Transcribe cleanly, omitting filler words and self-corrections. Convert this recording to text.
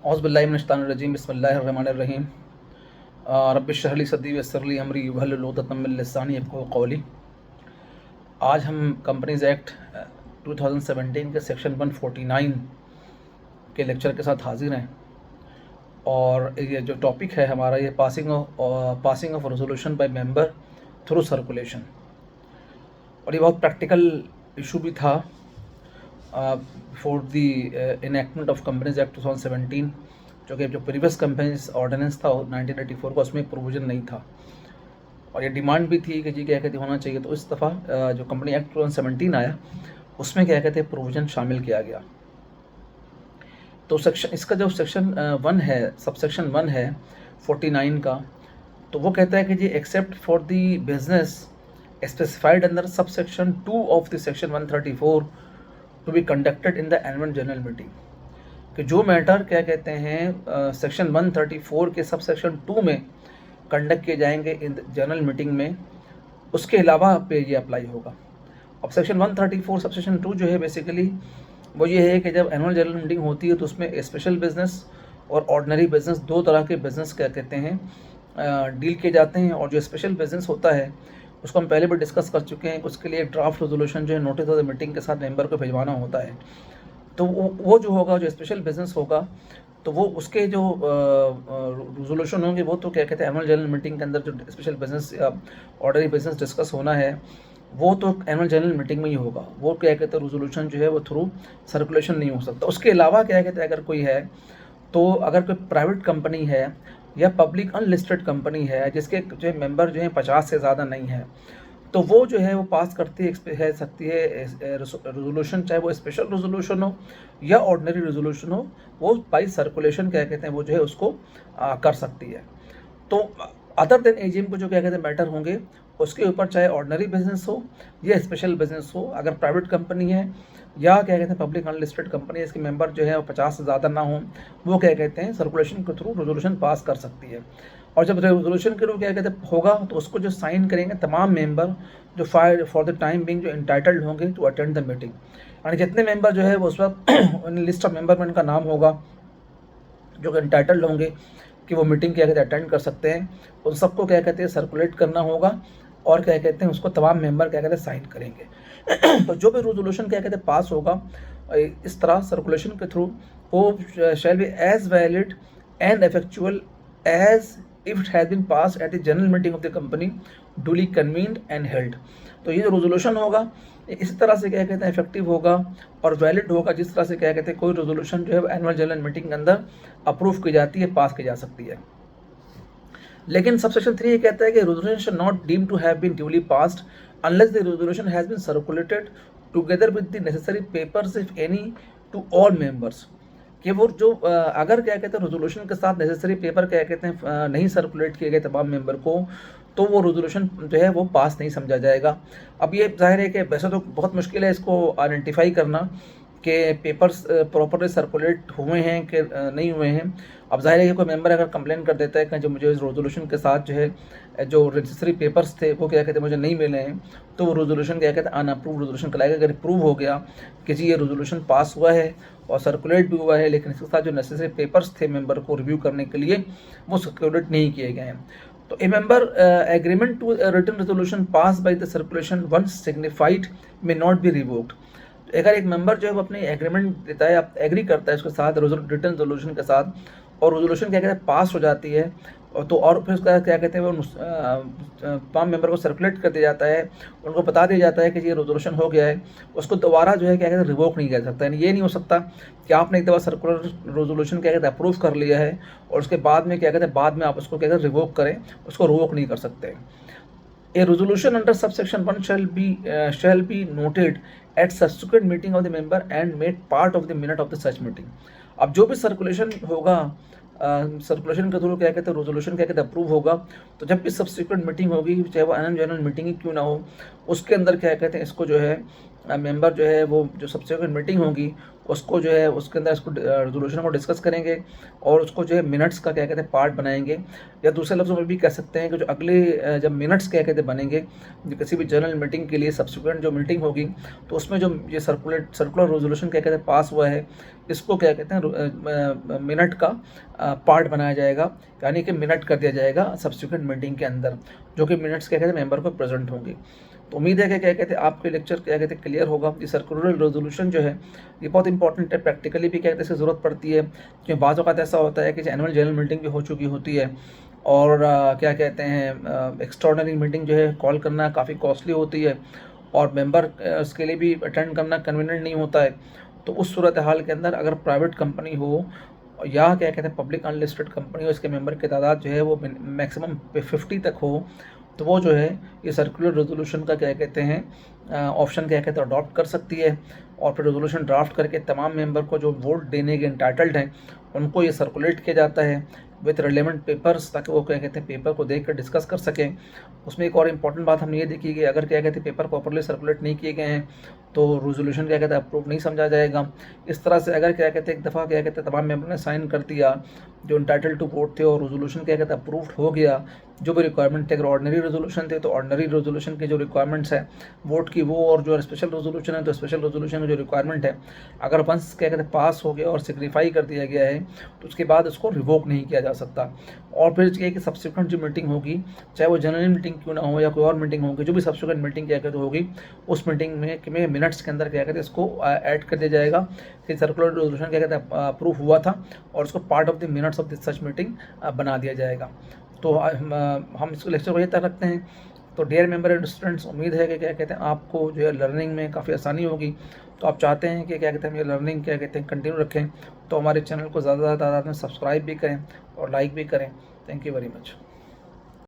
औज़ुबिल्लाहिमिनश्शैतानिर्रजीम बिस्मिल्लाहिर्रहमानिर्रहीम रब्बिश्रह ली सदरी वयस्सिर ली अमरी वहलुल उक़दतम मिन लिसानी यफ़क़हू क़ौली। आज हम कंपनीज़ एक्ट 2017 के सेक्शन 149 के लेक्चर के साथ हाजिर हैं और ये जो टॉपिक है हमारा ये passing of resolution by member through circulation, और ये बहुत प्रैक्टिकल इशू भी था for the enactment of companies act 2017, जो कि जो प्रीवियस कंपनीज ऑर्डिनेंस था 1984 का, उसमें प्रोविज़न नहीं था और ये डिमांड भी थी कि जी क्या कहते होना चाहिए। तो इस दफ़ा जो कंपनी एक्ट 2017 आया उसमें क्या कहते हैं प्रोविज़न शामिल किया गया। तो सेक्शन इसका जो सेक्शन 1 है, सबसेक्शन 1 है 49 का, तो वो कहता है कि जी except for the business specified under subsection 2 of the section 134 to be conducted in the annual general meeting, कि जो मैटर क्या कहते हैं सेक्शन 134 के सब सेक्शन 2 में कंडक्ट किए जाएंगे इन जनरल मीटिंग में, उसके अलावा पे ये अप्लाई होगा। अब सेक्शन 134 सब सेक्शन 2 जो है बेसिकली वो ये है कि जब एनुअल जनरल मीटिंग होती है तो उसमें स्पेशल बिजनेस और ऑर्डिनरी बिजनेस, दो तरह के बिजनेस क्या कहते हैं डील किए जाते हैं। और जो स्पेशल बिजनेस होता है उसको हम पहले भी डिस्कस कर चुके हैं। उसके लिए ड्राफ्ट रेजोल्यूशन जो है नोटिस ऑफ द मीटिंग के साथ मेंबर को भिजवाना होता है। तो वो जो होगा, जो स्पेशल बिजनेस होगा, तो वो उसके जो रेजोल्यूशन होंगे वो तो क्या कहते हैं एनुअल जनरल मीटिंग के अंदर जो स्पेशल बिजनेस या ऑर्डनरी बिजनेस डिस्कस होना है वो तो एनुअल जनरल मीटिंग में ही होगा। वो क्या कहते हैं रेजोल्यूशन जो है वो थ्रू सर्कुलेशन नहीं हो सकता। उसके अलावा क्या कहते हैं अगर कोई है, तो अगर कोई प्राइवेट कंपनी है या पब्लिक अनलिस्टेड कंपनी है जिसके जो मेंबर जो है 50 से ज़्यादा नहीं है, तो वो जो है वो पास करती है सकती है रेजोल्यूशन, चाहे वो स्पेशल रेजोल्यूशन हो या ऑर्डिनरी रेजोल्यूशन हो, वो बाई सर्कुलेशन क्या कहते हैं वो जो है उसको कर सकती है। तो अदर देन एजीएम को जो क्या कहते हैं मैटर होंगे उसके ऊपर, चाहे ऑर्डिनरी बिजनेस हो या स्पेशल बिजनेस हो, अगर प्राइवेट कंपनी है या क्या कहते हैं पब्लिक अनलिस्टेड कंपनी है, इसके मेंबर जो है वो 50 से ज़्यादा ना हो, वो क्या कहते हैं सर्कुलेशन के थ्रू रेजोल्यूशन पास कर सकती है। और जब रेजोल्यूशन के थ्रू क्या कहते हैं होगा तो उसको जो साइन करेंगे तमाम मेंबर जो फॉर द टाइम बिंग जो इंटाइटल्ड होंगे टू अटेंड द मीटिंग, यानी जितने मेंबर जो है वो उस वक्त लिस्ट ऑफ मेंबर में उनका नाम होगा जो इंटाइटल्ड होंगे कि वो मीटिंग क्या कहते हैं अटेंड कर सकते हैं, उन सबको क्या कहते हैं सर्कुलेट करना होगा और क्या कहते हैं उसको तमाम मेंबर क्या कहते हैं साइन करेंगे। तो जो भी रेजोल्यूशन क्या कहते हैं पास होगा इस तरह सर्कुलेशन के थ्रू, वो shall be as valid and effectual as if it has been passed at the general meeting of the company duly convened and held. तो ये जो रेजोल्यूशन होगा इस तरह से क्या कहते हैं इफेक्टिव होगा और वैलिड होगा जिस तरह से क्या कहते हैं कोई रेजोल्यूशन जो है एनुअल जनरल मीटिंग के अंदर अप्रूव की जाती है, पास की जा सकती है। लेकिन सबसेक्शन 3 ये कहता है कि resolution should not deem to have been duly passed unless the resolution has been circulated together with the necessary papers if any to all members, कि वो जो अगर क्या कहते हैं रेजोल्यूशन के साथ नेसेसरी पेपर क्या कहते हैं नहीं सर्कुलेट किए गए तमाम मेंबर को, तो वो रेजोल्यूशन जो है वो पास नहीं समझा जाएगा। अब ये जाहिर है कि वैसे तो बहुत मुश्किल है इसको आइडेंटिफाई करना कि पेपर्स प्रॉपरली सर्कुलेट हुए हैं कि नहीं हुए हैं। अब जाहिर है कि कोई मेंबर अगर कंप्लेन कर देता है कि जो मुझे इस रेजोल्यूशन के साथ जो है जो नेसेसरी पेपर्स थे वो क्या कहते हैं मुझे नहीं मिले हैं, तो वो रेजोल्यूशन क्या कहते हैं अनअप्रूव रेजोल्यूशन कहलाएगा। अगर प्रूव हो गया कि जी ये रेजोल्यूशन पास हुआ है और सर्कुलेट भी हुआ है, लेकिन इसके साथ जो नेसेसरी पेपर्स थे मेंबर को रिव्यू करने के लिए वो सर्कुलेट नहीं किए गए हैं, तो a member agreement to written resolution pass by the circulation once signified may not be revoked. अगर एक मेंबर जो है वो अपनी एग्रीमेंट देता है, एग्री करता है उसके साथ रिटन रेजोल्यूशन के साथ, और रेजोल्यूशन क्या कहते हैं पास हो जाती है, तो और फिर उसका क्या कहते हैं वो तमाम मेंबर को सर्कुलेट कर दिया जाता है, उनको बता दिया जाता है कि ये रेजोल्यूशन हो गया है, उसको दोबारा जो है क्या कहते हैं रिवोक नहीं कर सकता। यानी ये नहीं हो सकता कि आपने एक दफ़ा सर्कुलर रेजोल्यूशन क्या कहते हैं अप्रूव कर लिया है और उसके बाद में क्या कहते हैं बाद में आप उसको क्या कहते हैं रिवोक करें, उसको रिवोक नहीं कर सकते। A resolution under subsection 1 shall be noted at subsequent meeting of the member and made part of the minute of the such meeting। अब जो भी सर्कुलेशन होगा सर्कुलेशन के थ्रू क्या कहते हैं रेजोल्यूशन क्या कहते हैं अप्रूव होगा, तो जब भी सब्सिक्वेंट मीटिंग होगी चाहे वो एनुअल जनरल मीटिंग ही क्यों ना हो, उसके अंदर क्या कहते हैं इसको जो है मेंबर जो है वो जो सब्सिक्वेंट मीटिंग होगी उसको जो है उसके अंदर इसको रेजोल्यूशन को डिस्कस करेंगे और उसको जो है मिनट्स का क्या कहते हैं पार्ट बनाएंगे, या दूसरे लफ्ज़ों में भी कह सकते हैं कि जो अगले जब मिनट्स क्या कहते हैं बनेंगे जो किसी भी जनरल मीटिंग के लिए सब्सिक्वेंट जो मीटिंग होगी तो उसमें जो ये सर्कुलर रेजोल्यूशन क्या कहते हैं पास हुआ है इसको क्या कहते हैं मिनट का पार्ट बनाया जाएगा, यानी कि मिनट कर दिया जाएगा सब्सिक्वेंट मीटिंग के अंदर, जो कि मिनट्स क्या कहते हैं मेंबर को प्रेजेंट होंगे। तो उम्मीद है कि क्या कहते हैं आपके लेक्चर क्या कहते हैं क्लियर होगा। ये सर्कुलर रेजोल्यूशन जो है ये बहुत इंपॉर्टेंट है, प्रैक्टिकली भी क्या कहते हैं इसकी ज़रूरत पड़ती है, क्योंकि बाज़ औक़ात ऐसा होता है कि एनुअल जनरल मीटिंग भी हो चुकी होती है और क्या कहते हैं एक्स्ट्राऑर्डिनरी मीटिंग जो है कॉल करना काफ़ी कॉस्टली होती है और मेंबर इसके लिए भी अटेंड करना कन्वीनियंट नहीं होता है। तो उस सूरत हाल के अंदर अगर प्राइवेट कंपनी हो या क्या कहते हैं पब्लिक अनलिस्टेड कंपनी हो, इसके मेंबर की तादाद जो है वो मैक्सिमम 50 तक हो, तो वो जो है ये सर्कुलर रेजोल्यूशन का क्या कहते हैं ऑप्शन क्या कहते हैं अडॉप्ट कर सकती है और फिर रेजोल्यूशन ड्राफ्ट करके तमाम मेंबर को जो वोट देने के इंटाइटल्ड हैं उनको ये सर्कुलेट किया जाता है विथ रिलेवेंट पेपर्स, ताकि वो क्या कहते हैं पेपर को देख कर डिस्कस कर सकें। उसमें एक और इम्पॉर्टेंट बात हमने ये देखी कि अगर क्या कहते हैं पेपर प्रॉपरली सर्कुलेट नहीं किए गए हैं तो रेजोल्यूशन क्या कहते हैं अप्रूव नहीं समझा जाएगा। इस तरह से अगर क्या कहते हैं एक दफ़ा क्या कहते हैं तमाम मेंबर ने साइन कर दिया जो इंटाइटल टू वोट थे और रेजोल्यूशन क्या कहते हैं अप्रूव्ड हो गया, जो भी रिक्वायरमेंट थे, अगर ऑर्डनरी रेजोल्यूशन थे तो ऑर्डनरी रेजोल्यूशन के जो रिक्वायरमेंट्स है वोट की वो, और जो स्पेशल रेजोल्यूशन है तो स्पेशल रेजोल्यूशन की जो रिक्वायरमेंट है अगर वंस क्या कहते हैं पास हो गया और सिग्निफाई कर दिया गया है तो उसके बाद उसको रिवोक नहीं किया जा सकता। और फिर ये कि सब्सिक्वेंट जो मीटिंग होगी चाहे वो जनरल मीटिंग क्यों ना हो या कोई और मीटिंग होगी, जो भी सब्सिक्वेंट मीटिंग क्या कहते होगी उस मीटिंग में मिनट्स के अंदर क्या कहते हैं इसको ऐड कर दिया जाएगा कि सर्कुलर रेजोल्यूशन क्या कहते हैं अप्रूव हुआ था और उसको part of the minutes of this such meeting बना दिया जाएगा। तो हम इसको लेक्चर को ये तक रखते हैं। तो डियर मेंबर एंड स्टूडेंट्स, उम्मीद है कि क्या कहते हैं आपको जो है लर्निंग में काफ़ी आसानी होगी। तो आप चाहते हैं कि क्या कहते हैं हम ये लर्निंग क्या कहते हैं कंटिन्यू रखें तो हमारे चैनल को ज़्यादा तादाद में सब्सक्राइब भी करें और लाइक भी करें। Thank you very much.